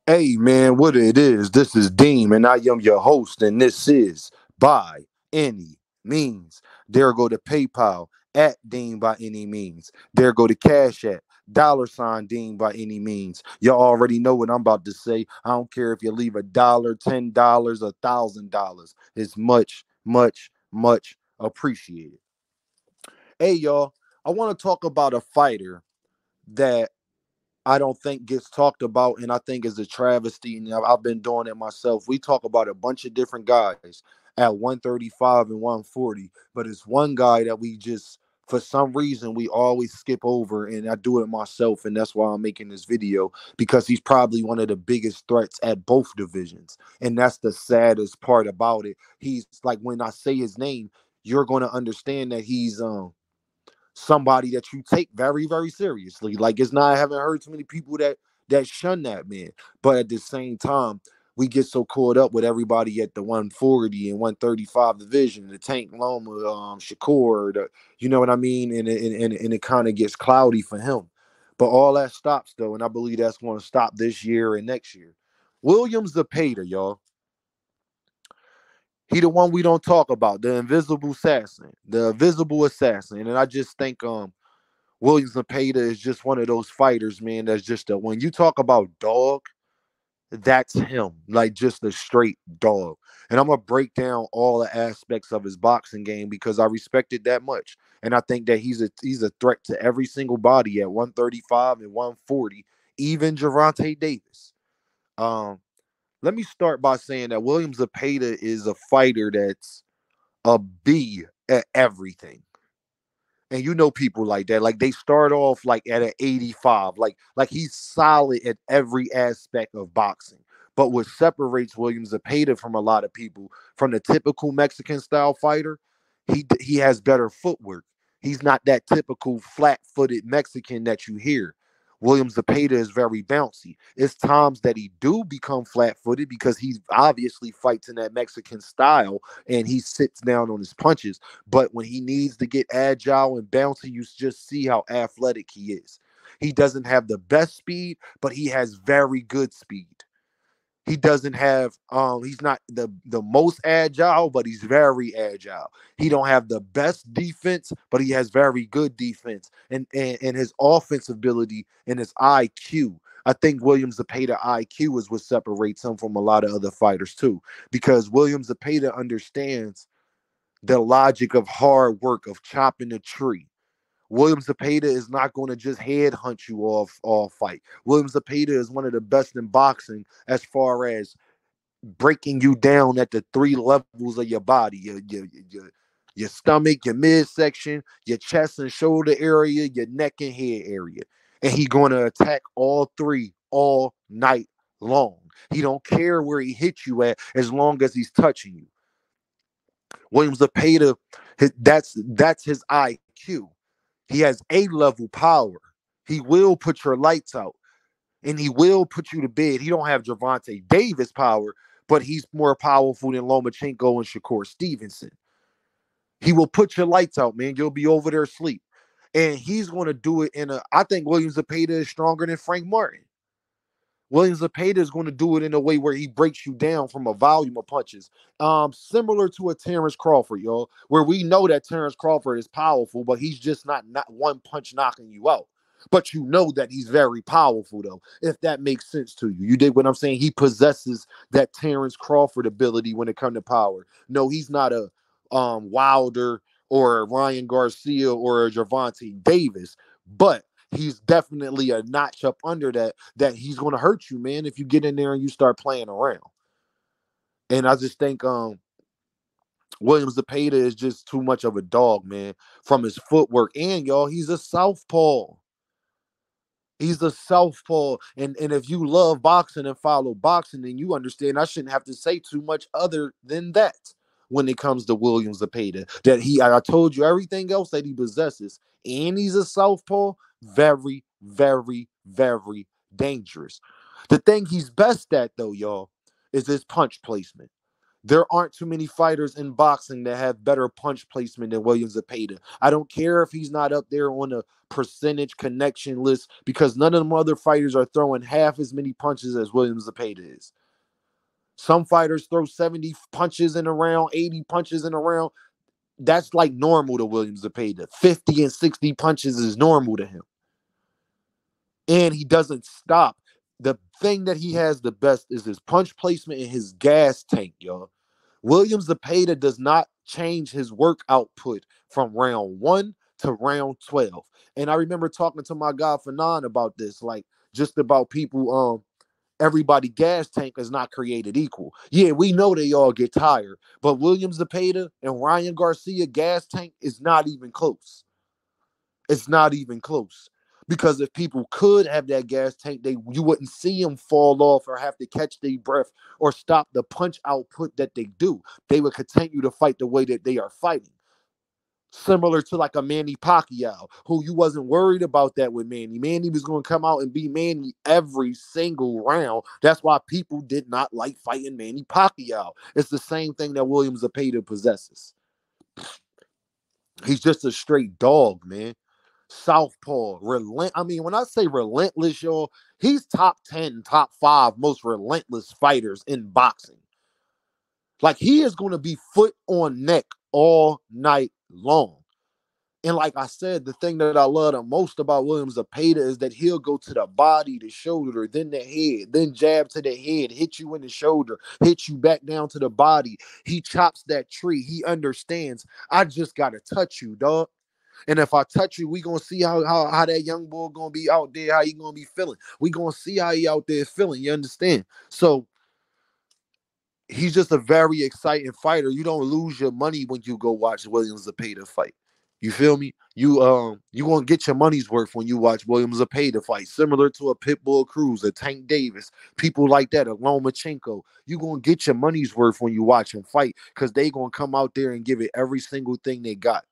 Hey man, what it is? This is Deem, and I am your host, and this is By Any Means. There go to PayPal at Deem by any means. There go to Cash at $ Deem by any means. You already know what I'm about to say. I don't care if you leave $1, $10, $1,000. It's much, much, much appreciated. Hey y'all, I want to talk about a fighter that I don't think gets talked about, and I think is a travesty. And I've been doing it myself. We talk about a bunch of different guys at 135 and 140, but it's one guy that we just, for some reason, we always skip over, and I do it myself, and that's why I'm making this video because he's probably one of the biggest threats at both divisions, and that's the saddest part about it. He's like when I say his name, you're going to understand that he's somebody that you take very, very seriously. Like it's not, I haven't heard too many people that shun that man. But at the same time, we get so caught up with everybody at the 140 and 135 division, the Tank Loma, Shakur, you know what I mean? And it kind of gets cloudy for him. But all that stops though, and I believe that's going to stop this year and next year. Williamzepeda, y'all. He the one we don't talk about, the invisible assassin. And I just think Williamzepeda is just one of those fighters, man. That's just a when you talk about dog, that's him, like just a straight dog. And I'm gonna break down all the aspects of his boxing game because I respect it that much, and I think that he's a threat to every single body at 135 and 140, even Gervonta Davis. Um, Let me start by saying that Williamzepeda is a fighter that's a B at everything. And you know people like that. Like they start off like at an 85. Like he's solid at every aspect of boxing. But what separates Williams Zepeda from a lot of people, from the typical Mexican style fighter, he has better footwork. He's not that typical flat-footed Mexican that you hear. Williams Zepeda is very bouncy. It's times that he do become flat-footed because he obviously fights in that Mexican style and he sits down on his punches. But when he needs to get agile and bouncy, you just see how athletic he is. He doesn't have the best speed, but he has very good speed. He doesn't have he's not the most agile, but he's very agile. He don't have the best defense, but he has very good defense. And his offensive ability and his IQ. I think Williams Zepeda IQ is what separates him from a lot of other fighters too, because Williams Zepeda understands the logic of hard work of chopping a tree. Williams Zepeda is not going to just head hunt you off all fight. Williams Zepeda is one of the best in boxing as far as breaking you down at the three levels of your body, your stomach, your midsection, your chest and shoulder area, your neck and head area. And he's going to attack all three all night long. He don't care where he hits you at as long as he's touching you. Williams Zepeda, that's his IQ. He has A-level power. He will put your lights out and he will put you to bed. He don't have Gervonta Davis power, but he's more powerful than Lomachenko and Shakur Stevenson. He will put your lights out, man. You'll be over there asleep. And he's going to do it in a, I think Williams Zepeda is stronger than Frank Martin. Williams Zepeda is going to do it in a way where he breaks you down from a volume of punches. Similar to a Terrence Crawford, y'all, where we know that Terrence Crawford is powerful, but he's just not one punch knocking you out. But you know that he's very powerful, though, if that makes sense to you. You dig what I'm saying? He possesses that Terrence Crawford ability when it comes to power. No, he's not a Wilder or a Ryan Garcia or a Gervonta Davis, but he's definitely a notch up under that he's going to hurt you, man, if you get in there and you start playing around. And I just think Williams Zepeda is just too much of a dog, man, from his footwork. And y'all, he's a southpaw. He's a southpaw. And if you love boxing and follow boxing, then you understand I shouldn't have to say too much other than that when it comes to Williams Zepeda. That I told you everything else that he possesses, and he's a southpaw, very, very, very dangerous. The thing he's best at, though, y'all, is his punch placement. There aren't too many fighters in boxing that have better punch placement than Williamzepeda. I don't care if he's not up there on a percentage connection list because none of them other fighters are throwing half as many punches as Williamzepeda is. Some fighters throw 70 punches in a round, 80 punches in a round. That's like normal to Williamzepeda. 50 and 60 punches is normal to him. And he doesn't stop. The thing that he has the best is his punch placement and his gas tank, y'all. Williamzepeda does not change his work output from round 1 to round 12. And I remember talking to my guy Fanon about this, like just about people, everybody gas tank is not created equal. Yeah, we know they all get tired, but Williamzepeda and Ryan Garcia gas tank is not even close. It's not even close. Because if people could have that gas tank, you wouldn't see them fall off or have to catch their breath or stop the punch output that they do. They would continue to fight the way that they are fighting. Similar to like a Manny Pacquiao, who you wasn't worried about that with Manny. Manny was going to come out and beat Manny every single round. That's why people did not like fighting Manny Pacquiao. It's the same thing that Williamzepeda possesses. He's just a straight dog, man. Southpaw, I mean, when I say relentless, y'all, he's top 10, top 5 most relentless fighters in boxing. Like, he is going to be foot on neck all night long. And like I said, the thing that I love the most about Williamzepeda is that he'll go to the body, the shoulder, then the head, then jab to the head, hit you in the shoulder, hit you back down to the body. He chops that tree. He understands. I just got to touch you, dog. And if I touch you, we gonna see how that young boy gonna be out there, how he gonna be feeling. We gonna see how he out there feeling. You understand? So he's just a very exciting fighter. You don't lose your money when you go watch Williamzepeda fight. You feel me? You gonna get your money's worth when you watch Williamzepeda fight. Similar to a Pitbull Cruz, a Tank Davis, people like that, a Lomachenko. You gonna get your money's worth when you watch him fight because they gonna come out there and give it every single thing they got.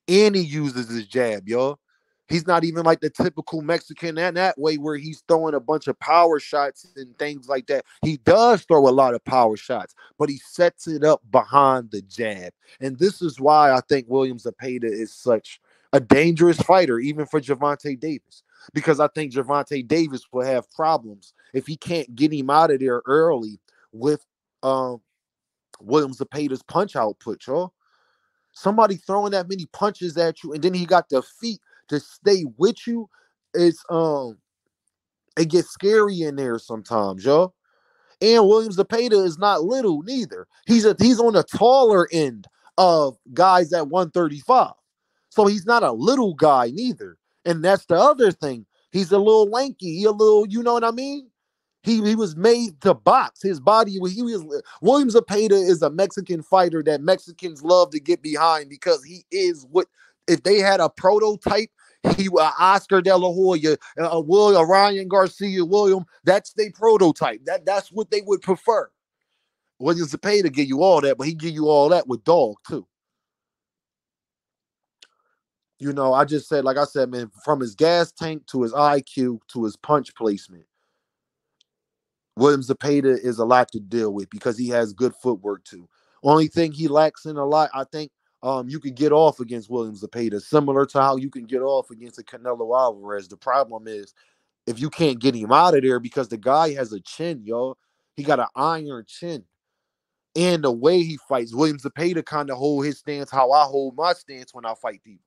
And he uses his jab, y'all. He's not even like the typical Mexican in that way where he's throwing a bunch of power shots and things like that. He does throw a lot of power shots, but he sets it up behind the jab. And this is why I think Williamzepeda is such a dangerous fighter, even for Gervonta Davis. Because I think Gervonta Davis will have problems if he can't get him out of there early with Williamzepeda's punch output, y'all. Somebody throwing that many punches at you, and then he got the feet to stay with you. It's it gets scary in there sometimes, y'all. And Williamzepeda is not little neither. He's on the taller end of guys at 135. So he's not a little guy neither. And that's the other thing. He's a little lanky. He a little, you know what I mean? He was made to box. His body, Williamzepeda is a Mexican fighter that Mexicans love to get behind because he is what, if they had a prototype, he Oscar De La Hoya, Ryan Garcia, William, that's their prototype. That's what they would prefer. Williamzepeda give you all that, but he give you all that with dog too. You know, I just said, like I said, man, from his gas tank to his IQ to his punch placement, Williamzepeda is a lot to deal with because he has good footwork too. Only thing he lacks in a lot, I think, you can get off against Williamzepeda, similar to how you can get off against a Canelo Alvarez. The problem is if you can't get him out of there because the guy has a chin, y'all. He got an iron chin. And the way he fights, Williamzepeda kind of hold his stance how I hold my stance when I fight people.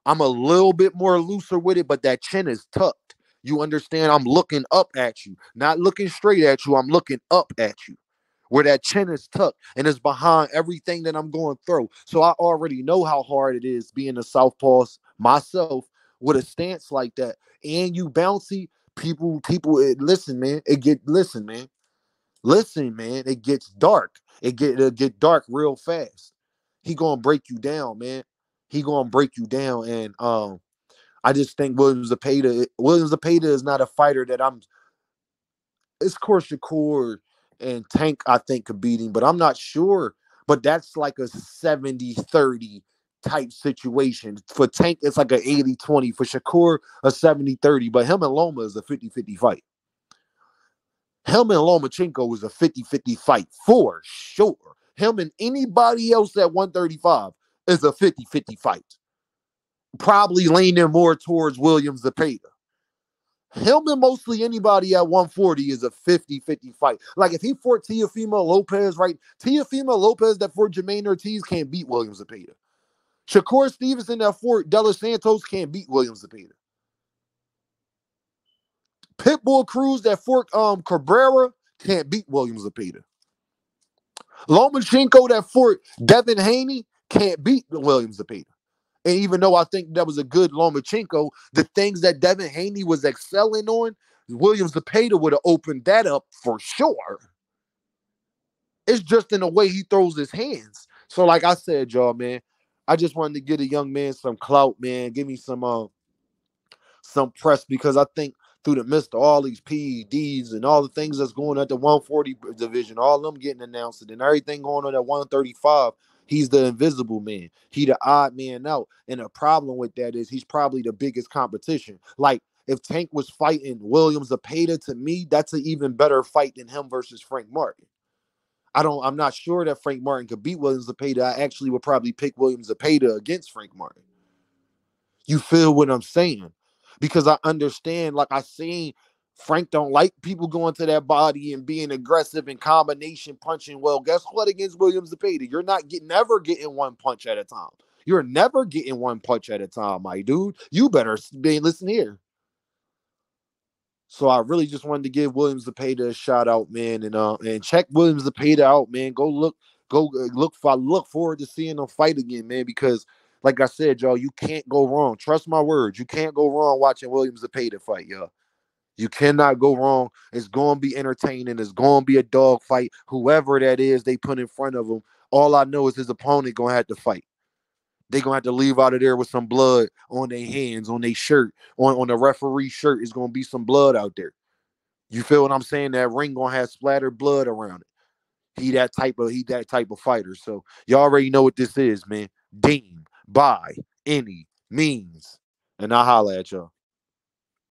I'm a little bit more looser with it, but that chin is tucked. You understand? I'm looking up at you, not looking straight at you. I'm looking up at you where that chin is tucked and it's behind everything that I'm going through. So I already know how hard it is being a southpaw myself with a stance like that. And you bouncy, listen, man. Listen, man. It gets dark. It'll get dark real fast. He gonna break you down, man. He gonna break you down, and I just think Williamzepeda is not a fighter that I'm. It's course Shakur and Tank, I think, could beat him, but I'm not sure. But that's like a 70-30 type situation. For Tank, it's like an 80-20. For Shakur, a 70-30. But him and Loma is a 50-50 fight. Him and Lomachenko was a 50-50 fight for sure. Him and anybody else at 135 is a 50-50 fight. Probably leaning more towards Williamzepeda. Him and mostly anybody at 140 is a 50-50 fight. Like if he fought Teofimo Lopez, right? Teofimo Lopez that fought Jermaine Ortiz can't beat Williamzepeda. Shakurstevenson that fought De Los Santos can't beat Williamzepeda. Pitbull Cruz that fought Cabrera can't beat Williamzepeda. Lomachenko that fought Devin Haney can't beat Williamzepeda. And even though I think that was a good Lomachenko, the things that Devin Haney was excelling on, Williamzepeda would have opened that up for sure. It's just in the way he throws his hands. So, like I said, y'all, man, I just wanted to get a young man some clout, man. Give me some press, because I think through the midst of all these PEDs and all the things that's going on at the 140 division, all them getting announced and everything going on at 135, he's the invisible man. He the odd man out. And the problem with that is he's probably the biggest competition. Like, if Tank was fighting Williamzepeda, to me, that's an even better fight than him versus Frank Martin. I'm not sure that Frank Martin could beat Williamzepeda. I actually would probably pick Williamzepeda against Frank Martin. You feel what I'm saying? Because I understand, like I seen, Frank don't like people going to that body and being aggressive and combination punching. Well, guess what? Against Williamzepeda, you're not never getting one punch at a time. You're never getting one punch at a time, my dude. You better listen here. So I really just wanted to give Williamzepeda a shout out, man, and check Williamzepeda out, man. Look forward to seeing him fight again, man, because like I said, y'all, you can't go wrong. Trust my words. You can't go wrong watching Williamzepeda fight, y'all. You cannot go wrong. It's going to be entertaining. It's going to be a dog fight. Whoever that is they put in front of him, all I know is his opponent going to have to fight. They're going to have to leave out of there with some blood on their hands, on their shirt, on the referee shirt. It's going to be some blood out there. You feel what I'm saying? That ring going to have splattered blood around it. He that type of fighter. So y'all already know what this is, man. Deem by any means. And I'll holla at y'all.